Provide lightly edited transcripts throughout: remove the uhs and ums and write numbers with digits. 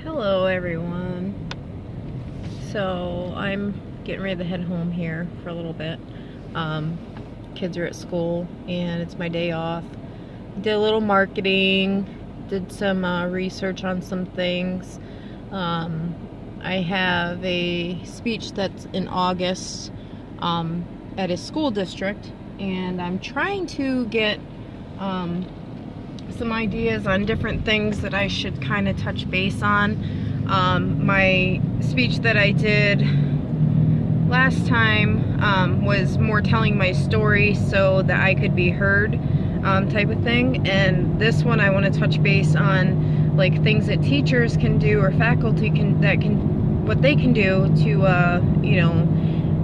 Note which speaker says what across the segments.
Speaker 1: Hello everyone. So I'm getting ready to head home here for a little bit. Kids are at school and it's my day off. Did a little marketing, did some research on some things. I have a speech that's in August at a school district, and I'm trying to get some ideas on different things that I should kind of touch base on. My speech that I did last time was more telling my story so that I could be heard, type of thing. And this one I want to touch base on like things that teachers can do or faculty what they can do to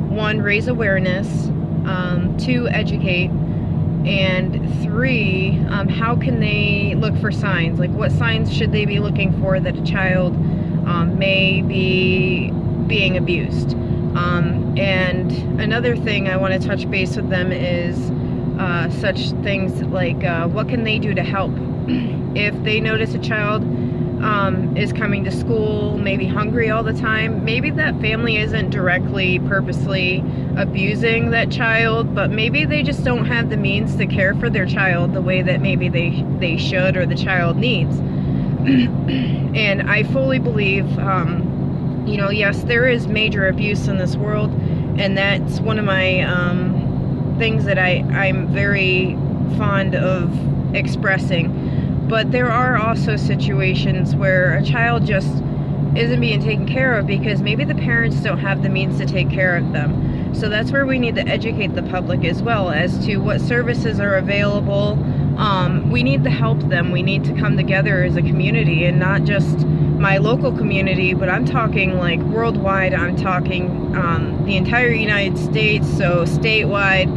Speaker 1: one, raise awareness, two, educate, and three, how can they look for signs? Like, what signs should they be looking for that a child may be being abused? And another thing I want to touch base with them is such things like what can they do to help? If they notice a child is coming to school maybe hungry all the time, maybe that family isn't directly purposely abusing that child, but maybe they just don't have the means to care for their child the way that maybe they should or the child needs. And I fully believe, yes, there is major abuse in this world, and that's one of my things that I'm very fond of expressing. But there are also situations where a child just isn't being taken care of because maybe the parents don't have the means to take care of them. So that's where we need to educate the public as well as to what services are available. We need to help them. We need to come together as a community, and not just my local community, but I'm talking like worldwide. I'm talking the entire United States, so statewide,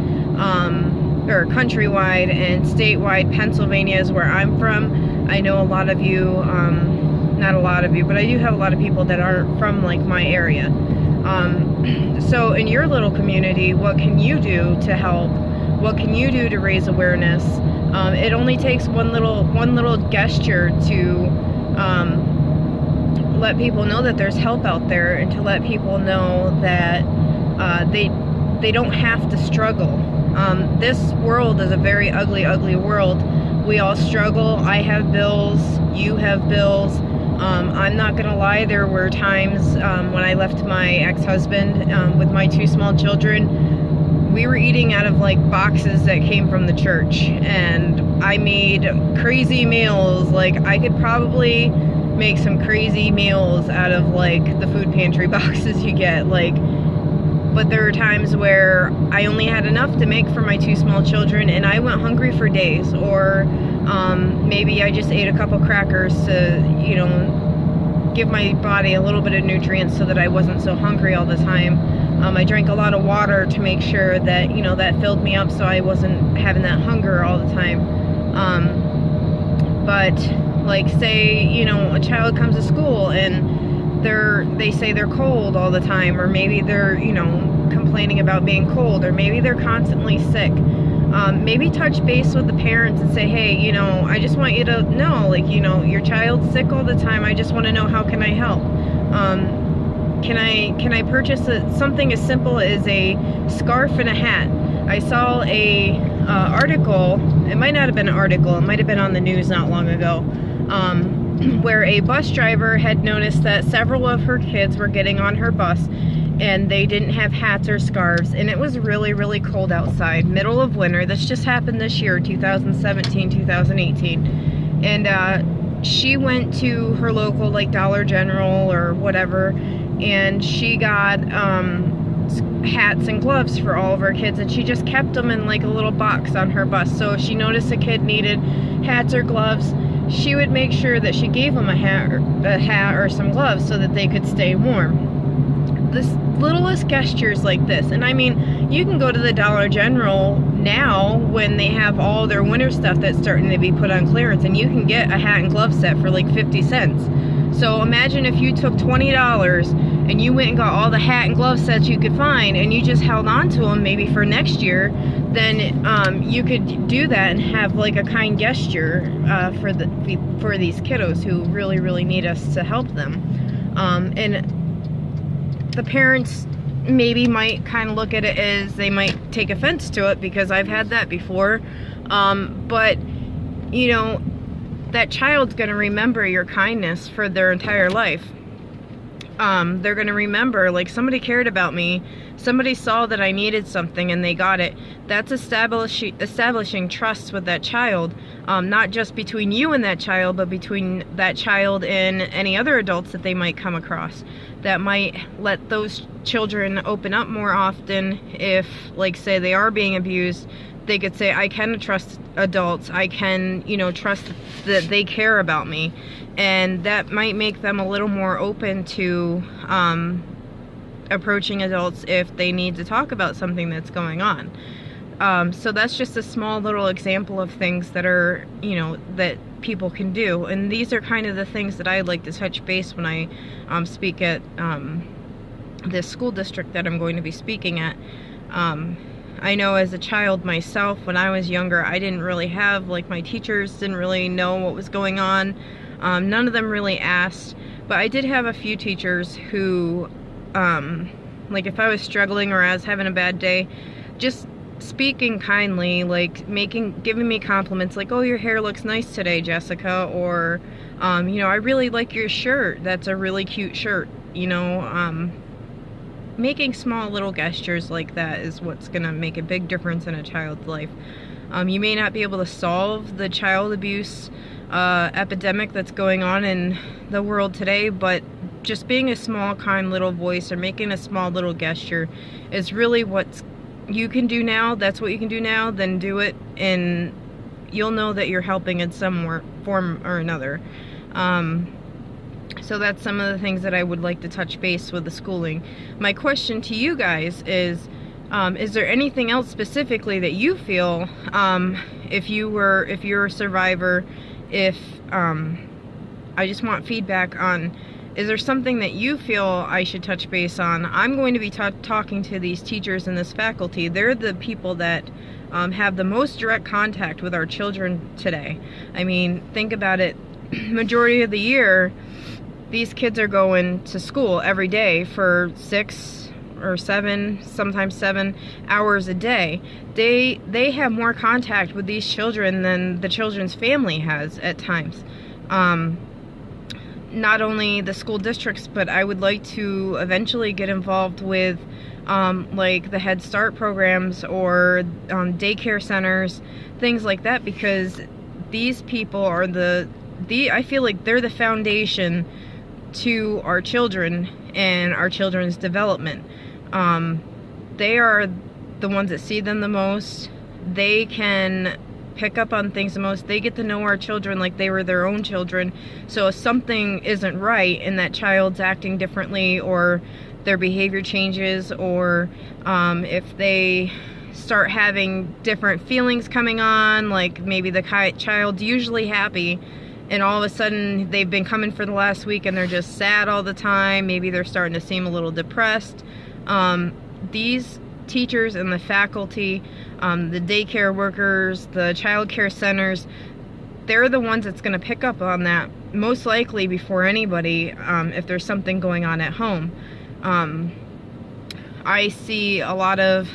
Speaker 1: or countrywide and statewide. Pennsylvania is where I'm from. I know a lot of you, not a lot of you, but I do have a lot of people that aren't from like my area. So in your little community, what can you do to help? What can you do to raise awareness? It only takes one little gesture to let people know that there's help out there, and to let people know that they don't have to struggle. This world is a very ugly world. We all struggle. I have bills. You have bills. I'm not gonna lie, there were times when I left my ex-husband with my two small children, we were eating out of like boxes that came from the church, and I made crazy meals. Like, I could probably make some crazy meals out of like the food pantry boxes you get, but there were times where I only had enough to make for my two small children, and I went hungry for days. Or maybe I just ate a couple crackers to, give my body a little bit of nutrients so that I wasn't so hungry all the time. I drank a lot of water to make sure that, that filled me up so I wasn't having that hunger all the time. But like, say, a child comes to school and they say they're cold all the time, or maybe they're, complaining about being cold, or maybe they're constantly sick. Maybe touch base with the parents and say, hey, I just want you to know, your child's sick all the time. I just want to know, how can I help? Can I purchase something as simple as a scarf and a hat? I saw a article, it might not have been an article, it might have been on the news not long ago, where a bus driver had noticed that several of her kids were getting on her bus and they didn't have hats or scarves, and it was really, really cold outside, middle of winter. This just happened this year, 2017, 2018. And she went to her local like Dollar General or whatever, and she got hats and gloves for all of her kids, and she just kept them in like a little box on her bus. So if she noticed a kid needed hats or gloves, she would make sure that she gave them a hat or some gloves so that they could stay warm. This littlest gestures like this, and I mean, you can go to the Dollar General now when they have all their winter stuff that's starting to be put on clearance, and you can get a hat and glove set for like 50 cents. So imagine if you took $20 and you went and got all the hat and glove sets you could find, and you just held on to them maybe for next year. Then you could do that and have like a kind gesture for these kiddos who really need us to help them. And the parents maybe might kind of look at it as they might take offense to it, because I've had that before. But you know, that child's going to remember your kindness for their entire life. They're going to remember, like, somebody cared about me, somebody saw that I needed something and they got it. That's establishing trust with that child, not just between you and that child, but between that child and any other adults that they might come across. That might let those children open up more often. If, like, say they are being abused, they could say, I can trust adults, I can, you know, trust that they care about me. And that might make them a little more open to approaching adults if they need to talk about something that's going on. So that's just a small little example of things that are, you know, that people can do. And these are kind of the things that I like to touch base when I speak at this school district that I'm going to be speaking at. I know as a child myself, when I was younger, I didn't really have, like, my teachers didn't really know what was going on. None of them really asked, but I did have a few teachers who, like, if I was struggling or I was having a bad day, just speaking kindly, like giving me compliments, like, oh, your hair looks nice today, Jessica, or, you know, I really like your shirt, that's a really cute shirt, you know. Making small little gestures like that is what's gonna make a big difference in a child's life. You may not be able to solve the child abuse epidemic that's going on in the world today, but just being a small, kind little voice or making a small little gesture is really what you can do now. That's what you can do now. Then do it, and you'll know that you're helping in some form or another. So that's some of the things that I would like to touch base with the schooling. My question to you guys is there anything else specifically that you feel, if you're a survivor, I just want feedback on, is there something that you feel I should touch base on? I'm going to be talking to these teachers and this faculty. They're the people that have the most direct contact with our children today. I mean, think about it. Majority of the year, these kids are going to school every day for 6 or 7, sometimes 7 hours a day. They have more contact with these children than the children's family has at times. Not only the school districts, but I would like to eventually get involved with like the Head Start programs or daycare centers, things like that, because these people are I feel like they're the foundation to our children and our children's development. They are the ones that see them the most. They can pick up on things the most. They get to know our children like they were their own children. So if something isn't right and that child's acting differently, or their behavior changes, or if they start having different feelings coming on, like maybe the child's usually happy and all of a sudden they've been coming for the last week and they're just sad all the time, maybe they're starting to seem a little depressed. These teachers and the faculty, the daycare workers, the child care centers, they're the ones that's going to pick up on that most likely before anybody, if there's something going on at home. I see a lot of,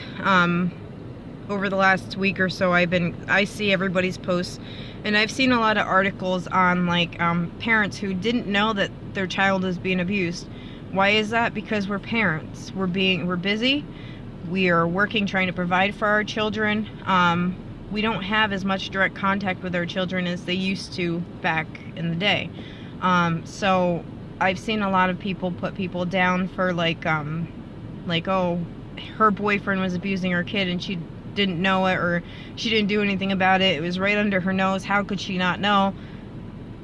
Speaker 1: over the last week or so, I see everybody's posts, and I've seen a lot of articles on, like, parents who didn't know that their child is being abused. Why is that? Because we're parents. We're busy. We are working, trying to provide for our children. We don't have as much direct contact with our children as they used to back in the day. So I've seen a lot of people put people down for like, oh, her boyfriend was abusing her kid and she didn't know it, or she didn't do anything about it. It was right under her nose. How could she not know?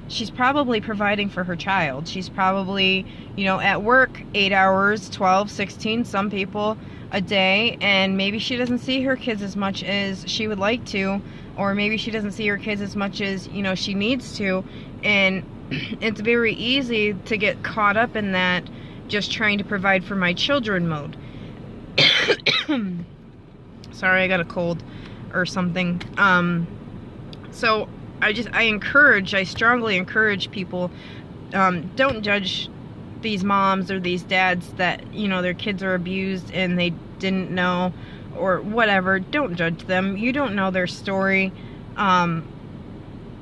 Speaker 1: She's probably providing for her child. She's probably, at work 8 hours, 12, 16, some people a day, and maybe she doesn't see her kids as much as she would like to, or maybe she doesn't see her kids as much as, she needs to, and it's very easy to get caught up in that just trying to provide for my children mode. Sorry, I got a cold or something. So I strongly encourage people, don't judge these moms or these dads that, you know, their kids are abused and they didn't know or whatever. Don't judge them. You don't know their story.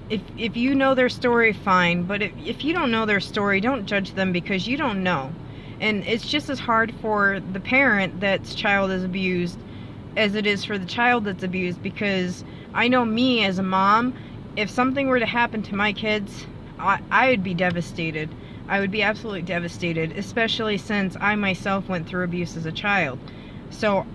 Speaker 1: If you know their story, fine. But if you don't know their story, don't judge them because you don't know. And it's just as hard for the parent that's child is abused as it is for the child that's abused, because I know me as a mom, if something were to happen to my kids, I would be devastated. I would be absolutely devastated, especially since I myself went through abuse as a child. So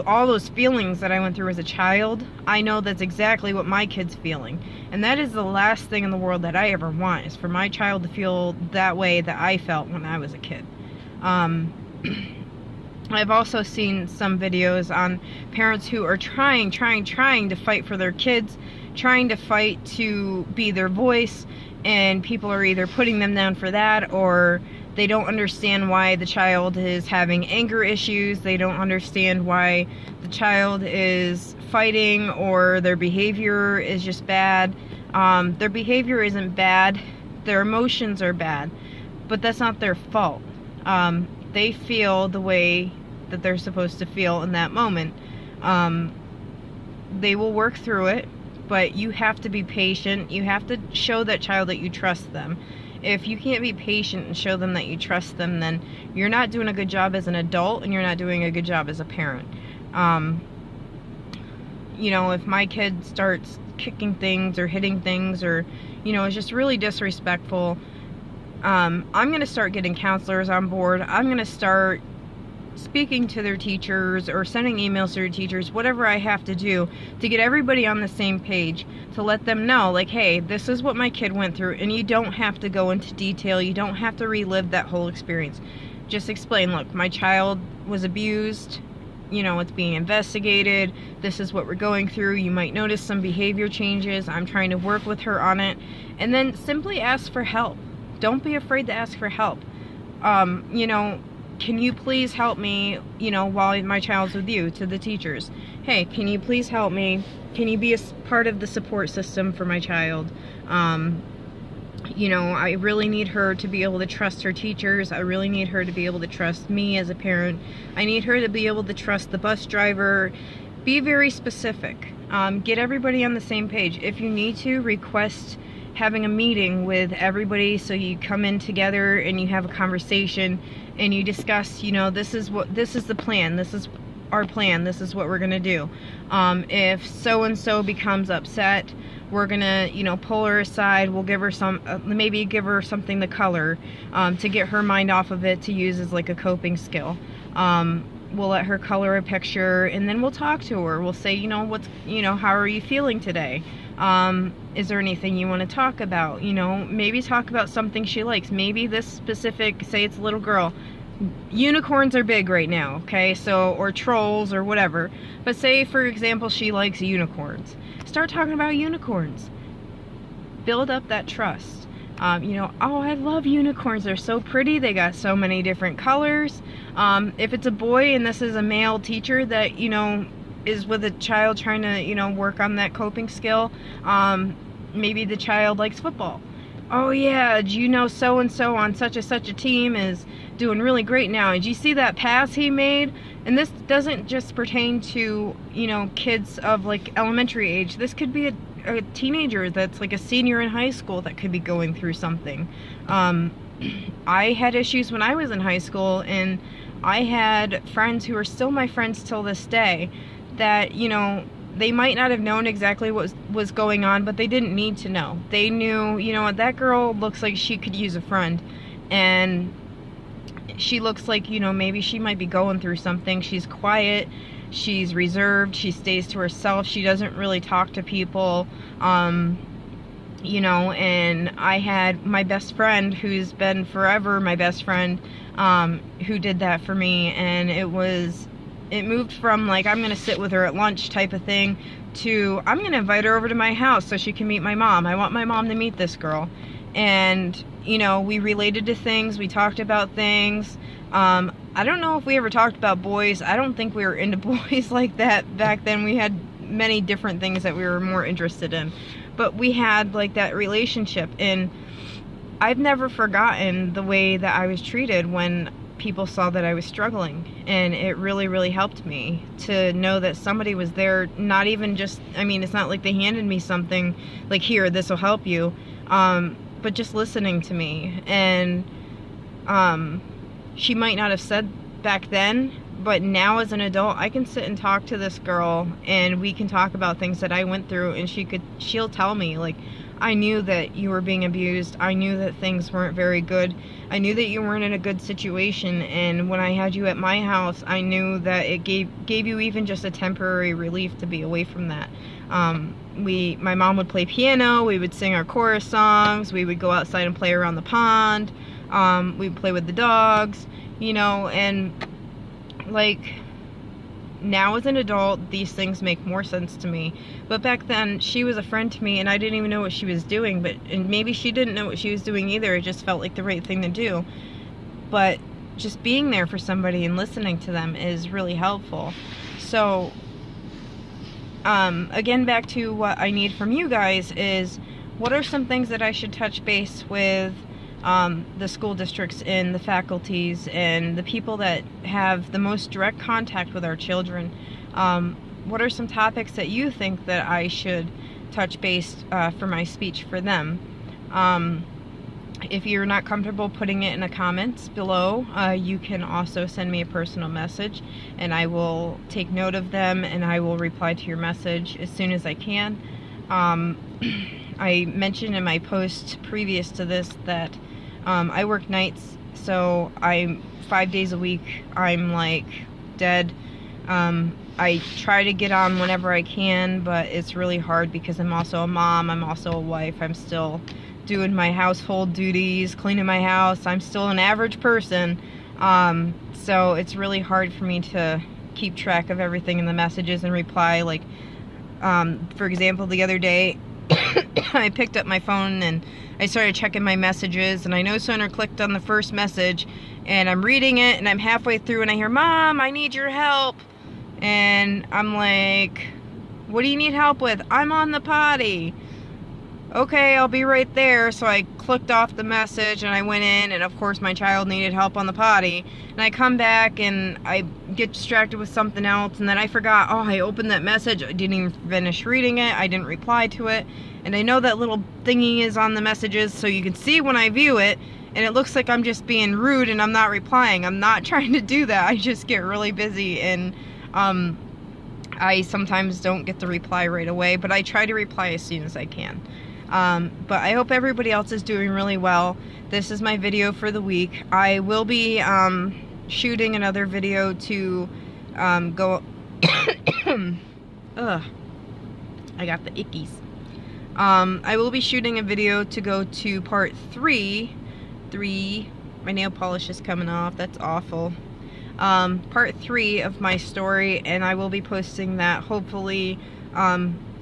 Speaker 1: all those feelings that I went through as a child, I know that's exactly what my kid's feeling. And that is the last thing in the world that I ever want, is for my child to feel that way that I felt when I was a kid. I've also seen some videos on parents who are trying to fight for their kids, trying to fight to be their voice, and people are either putting them down for that, or they don't understand why the child is having anger issues. They don't understand why the child is fighting, or their behavior is just bad. Their behavior isn't bad. Their emotions are bad. But that's not their fault. They feel the way that they're supposed to feel in that moment. They will work through it, but you have to be patient. You have to show that child that you trust them. If you can't be patient and show them that you trust them, then you're not doing a good job as an adult, and you're not doing a good job as a parent. You know, if my kid starts kicking things or hitting things, or, you know, is just really disrespectful, I'm going to start getting counselors on board. I'm going to start speaking to their teachers or sending emails to their teachers, whatever I have to do to get everybody on the same page, to let them know, like, hey, this is what my kid went through, and you don't have to go into detail. You don't have to relive that whole experience. Just explain, look, my child was abused, you know, it's being investigated, this is what we're going through, you might notice some behavior changes, I'm trying to work with her on it, and then simply ask for help. Don't be afraid to ask for help. You know, can you please help me, you know, while my child's with you, to the teachers. Hey, can you please help me? Can you be a part of the support system for my child? You know, I really need her to be able to trust her teachers. I really need her to be able to trust me as a parent. I need her to be able to trust the bus driver. Be very specific. Get everybody on the same page. If you need to, request having a meeting with everybody, so you come in together and you have a conversation and you discuss, you know, this is the plan, this is our plan, this is what we're gonna do. If so-and-so becomes upset, we're gonna, you know, pull her aside, we'll give her some, maybe give her something to color, to get her mind off of it, to use as like a coping skill. We'll let her color a picture, and then we'll talk to her. We'll say, you know, how are you feeling today? Is there anything you want to talk about? You know, maybe talk about something she likes. Maybe this specific, say it's a little girl, unicorns are big right now, okay? So, or trolls or whatever. But say, for example, she likes unicorns. Start talking about unicorns. Build up that trust. You know, oh, I love unicorns. They're so pretty. They got so many different colors. If it's a boy and this is a male teacher that, you know, is with a child trying to, you know, work on that coping skill, maybe the child likes football. Oh yeah, do you know so-and-so on such a team is doing really great now? Did you see that pass he made? And this doesn't just pertain to, you know, kids of like elementary age. This could be a teenager that's like a senior in high school that could be going through something. I had issues when I was in high school, and I had friends who are still my friends till this day that, you know, they might not have known exactly what was going on, but they didn't need to know. They knew, you know what, that girl looks like she could use a friend, and she looks like, you know, maybe she might be going through something. She's quiet, she's reserved, she stays to herself, she doesn't really talk to people, you know. And I had my best friend, who's been forever my best friend, who did that for me, and it moved from like, I'm gonna sit with her at lunch type of thing, to I'm gonna invite her over to my house so she can meet my mom. I want my mom to meet this girl. and you know, we related to things, we talked about things. I don't know if we ever talked about boys. I don't think we were into boys like that back then. We had many different things that we were more interested in, but we had like that relationship, and I've never forgotten the way that I was treated when people saw that I was struggling, and it really, really helped me to know that somebody was there. Not even just, I mean, it's not like they handed me something like, here, this will help you, but just listening to me. And she might not have said back then, but now as an adult, I can sit and talk to this girl, and we can talk about things that I went through, and she'll tell me, like, I knew that you were being abused. I knew that things weren't very good. I knew that you weren't in a good situation, and when I had you at my house, I knew that it gave you even just a temporary relief to be away from that. My mom would play piano, we would sing our chorus songs, we would go outside and play around the pond, we would play with the dogs, you know, and like, now as an adult, these things make more sense to me. But back then, she was a friend to me, and I didn't even know what she was doing. And maybe she didn't know what she was doing either. It just felt like the right thing to do. But just being there for somebody and listening to them is really helpful. So, again, back to what I need from you guys is, what are some things that I should touch base with the school districts and the faculties and the people that have the most direct contact with our children? What are some topics that you think that I should touch base for my speech for them? If you're not comfortable putting it in the comments below, you can also send me a personal message, and I will take note of them, and I will reply to your message as soon as I can. I mentioned in my post previous to this that I work nights, so I'm 5 days a week. I'm like dead. I try to get on whenever I can, but it's really hard because I'm also a mom, I'm also a wife, I'm still doing my household duties, cleaning my house, I'm still an average person, so it's really hard for me to keep track of everything in the messages and reply. Like, for example, the other day, I picked up my phone and I started checking my messages, and I no sooner clicked on the first message, and I'm reading it, and I'm halfway through, and I hear, "Mom, I need your help." And I'm like, "What do you need help with?" "I'm on the potty." "Okay, I'll be right there." So I clicked off the message, and I went in, and of course my child needed help on the potty. And I come back, and I get distracted with something else, and then I forgot, oh, I opened that message, I didn't even finish reading it, I didn't reply to it. And I know that little thingy is on the messages, so you can see when I view it, and it looks like I'm just being rude and I'm not replying. I'm not trying to do that. I just get really busy, and I sometimes don't get the reply right away, but I try to reply as soon as I can. But I hope everybody else is doing really well. This is my video for the week. I will be shooting another video to go ugh, I got the ickies. I will be shooting a video to go to part 3. My nail polish is coming off, that's awful. Part 3 of my story, and I will be posting that hopefully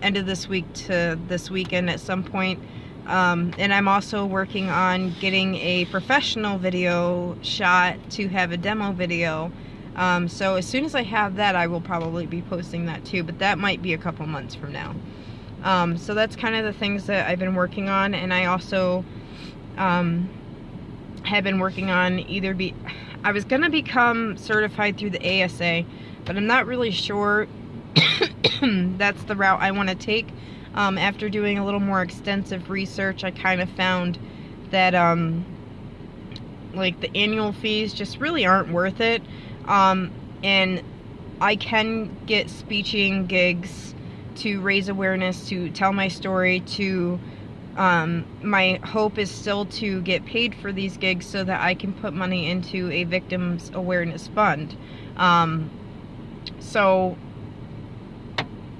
Speaker 1: end of this week to this weekend at some point. And I'm also working on getting a professional video shot to have a demo video. So as soon as I have that, I will probably be posting that too, but that might be a couple months from now. So that's kind of the things that I've been working on, and I also have been working on I was going to become certified through the ASA, but I'm not really sure that's the route I want to take. After doing a little more extensive research, I kind of found that like the annual fees just really aren't worth it. And I can get speeching gigs to raise awareness, to tell my story, to my hope is still to get paid for these gigs so that I can put money into a victims awareness fund. So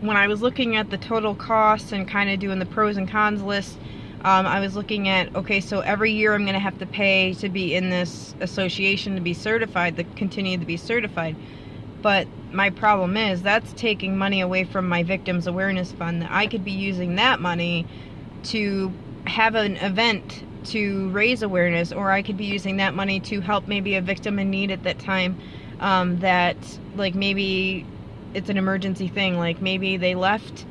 Speaker 1: when I was looking at the total costs and kind of doing the pros and cons list, I was looking at, okay, so every year I'm going to have to pay to be in this association to be certified, to continue to be certified. But my problem is that's taking money away from my victims awareness fund. I could be using that money to have an event to raise awareness, or I could be using that money to help maybe a victim in need at that time, that like maybe it's an emergency thing, like maybe they left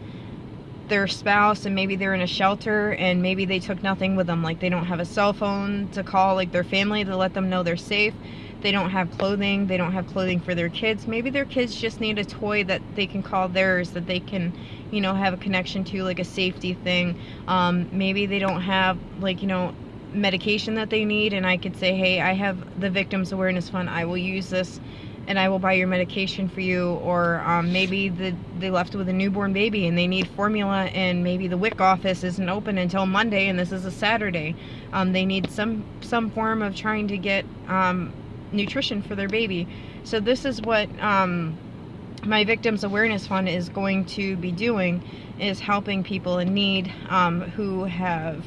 Speaker 1: their spouse and maybe they're in a shelter and maybe they took nothing with them, like they don't have a cell phone to call like their family to let them know they're safe. They don't have clothing. They don't have clothing for their kids. Maybe their kids just need a toy that they can call theirs, that they can, you know, have a connection to, like a safety thing. Maybe they don't have, like, you know, medication that they need, and I could say, hey, I have the Victims Awareness Fund. I will use this and I will buy your medication for you. Or maybe they left with a newborn baby and they need formula, and maybe the WIC office isn't open until Monday and this is a Saturday. They need some form of trying to get nutrition for their baby. So this is what my Victims Awareness Fund is going to be doing, is helping people in need who have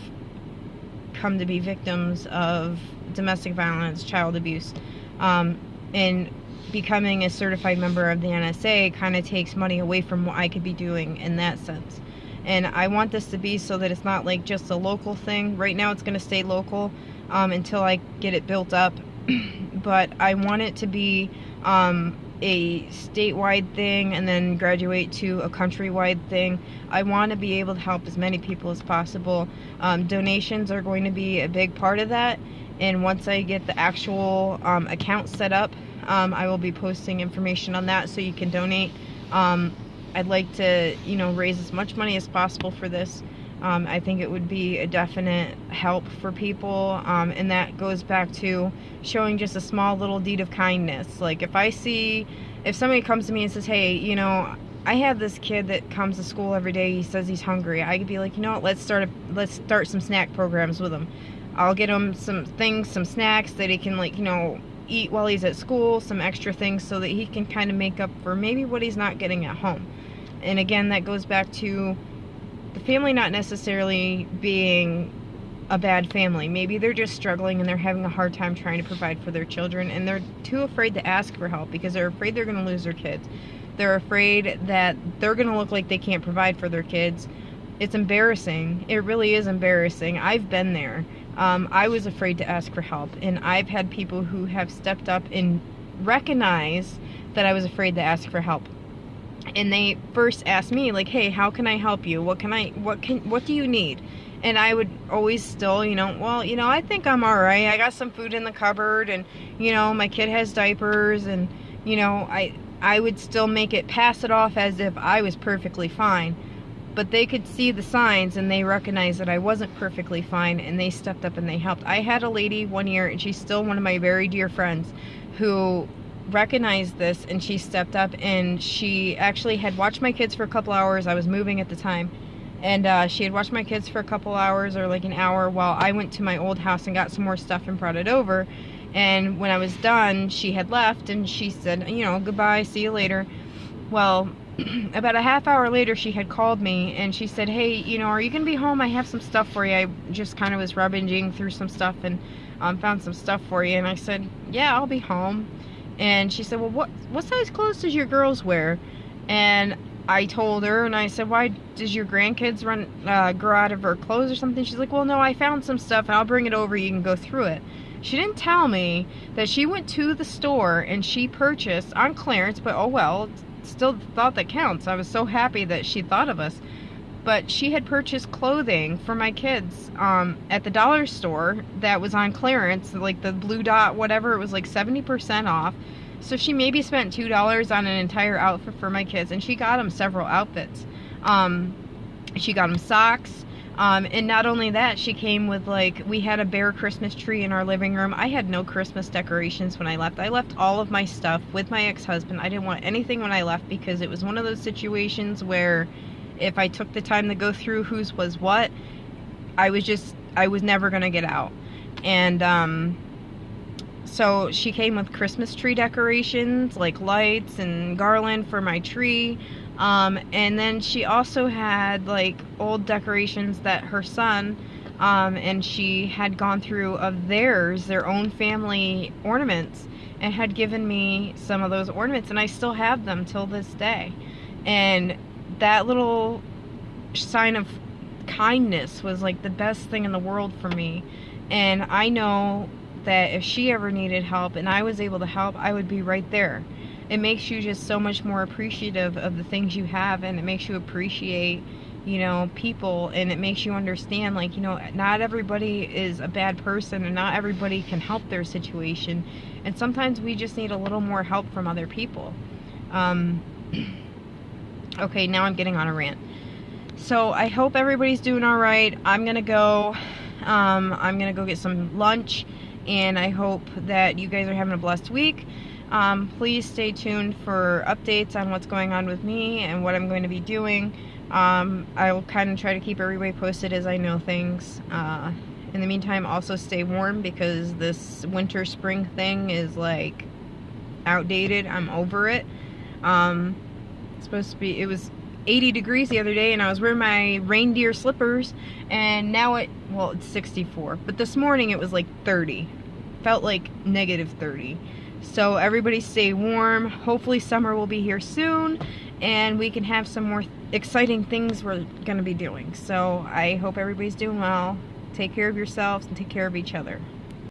Speaker 1: come to be victims of domestic violence, child abuse. And becoming a certified member of the NSA kind of takes money away from what I could be doing in that sense. And I want this to be so that it's not like just a local thing. Right now it's going to stay local until I get it built up. But I want it to be a statewide thing and then graduate to a countrywide thing. I want to be able to help as many people as possible. Donations are going to be a big part of that, and once I get the actual account set up, I will be posting information on that so you can donate. I'd like to, you know, raise as much money as possible for this. I think it would be a definite help for people, and that goes back to showing just a small little deed of kindness. Like if somebody comes to me and says, hey, you know, I have this kid that comes to school every day, he says he's hungry, I could be like, you know what, let's start some snack programs with him. I'll get him some snacks that he can, like, you know, eat while he's at school, some extra things so that he can kind of make up for maybe what he's not getting at home. And again, that goes back to the family not necessarily being a bad family. Maybe they're just struggling and they're having a hard time trying to provide for their children, and they're too afraid to ask for help because they're afraid they're going to lose their kids. They're afraid that they're going to look like they can't provide for their kids. It's embarrassing. It really is embarrassing. I've been there. I was afraid to ask for help, and I've had people who have stepped up and recognized that I was afraid to ask for help. And they first asked me, like, hey, how can I help you? What do you need? And I would always still, you know, well, you know, I think I'm all right. I got some food in the cupboard, and, you know, my kid has diapers, and, you know, I would still pass it off as if I was perfectly fine. But they could see the signs, and they recognized that I wasn't perfectly fine, and they stepped up and they helped. I had a lady one year, and she's still one of my very dear friends, who recognized this, and she stepped up, and she actually had watched my kids for a couple hours. I was moving at the time, and she had watched my kids for a couple hours, or like an hour, while I went to my old house and got some more stuff and brought it over. And when I was done, she had left, and she said, you know, goodbye, see you later. Well, about a half hour later, she had called me, and she said, hey, you know, are you gonna be home? I have some stuff for you. I just kind of was rummaging through some stuff and found some stuff for you. And I said, yeah, I'll be home. And she said, well, what size clothes does your girls wear? And I told her, and I said, why, does your grandkids grow out of her clothes or something? She's like, well, no, I found some stuff, and I'll bring it over. You can go through it. She didn't tell me that she went to the store and she purchased on clearance, but oh well, still the thought that counts. I was so happy that she thought of us. But she had purchased clothing for my kids at the dollar store that was on clearance, like the Blue Dot, whatever. It was like 70% off. So she maybe spent $2 on an entire outfit for my kids, and she got them several outfits. She got them socks. And not only that, she came with, like, we had a bare Christmas tree in our living room. I had no Christmas decorations when I left. I left all of my stuff with my ex-husband. I didn't want anything when I left because it was one of those situations where if I took the time to go through whose was what, I was never going to get out. And so she came with Christmas tree decorations, like lights and garland for my tree. And then she also had like old decorations that her son and she had gone through of their own family ornaments, and had given me some of those ornaments, and I still have them till this day. And that little sign of kindness was like the best thing in the world for me. And I know that if she ever needed help and I was able to help, I would be right there. It makes you just so much more appreciative of the things you have, and it makes you appreciate, you know, people, and it makes you understand, like, you know, not everybody is a bad person and not everybody can help their situation, and sometimes we just need a little more help from other people. Okay, now I'm getting on a rant. So I hope everybody's doing all right. I'm gonna go get some lunch, and I hope that you guys are having a blessed week. Please stay tuned for updates on what's going on with me and what I'm going to be doing. I'll kind of try to keep everybody posted as I know things. In the meantime, also stay warm, because this winter spring thing is like outdated. I'm over it. It's supposed to be, it was 80 degrees the other day and I was wearing my reindeer slippers, and now it's 64, but this morning it was like 30. Felt like negative 30. So everybody stay warm. Hopefully summer will be here soon and we can have some more exciting things we're gonna be doing. So I hope everybody's doing well. Take care of yourselves and take care of each other.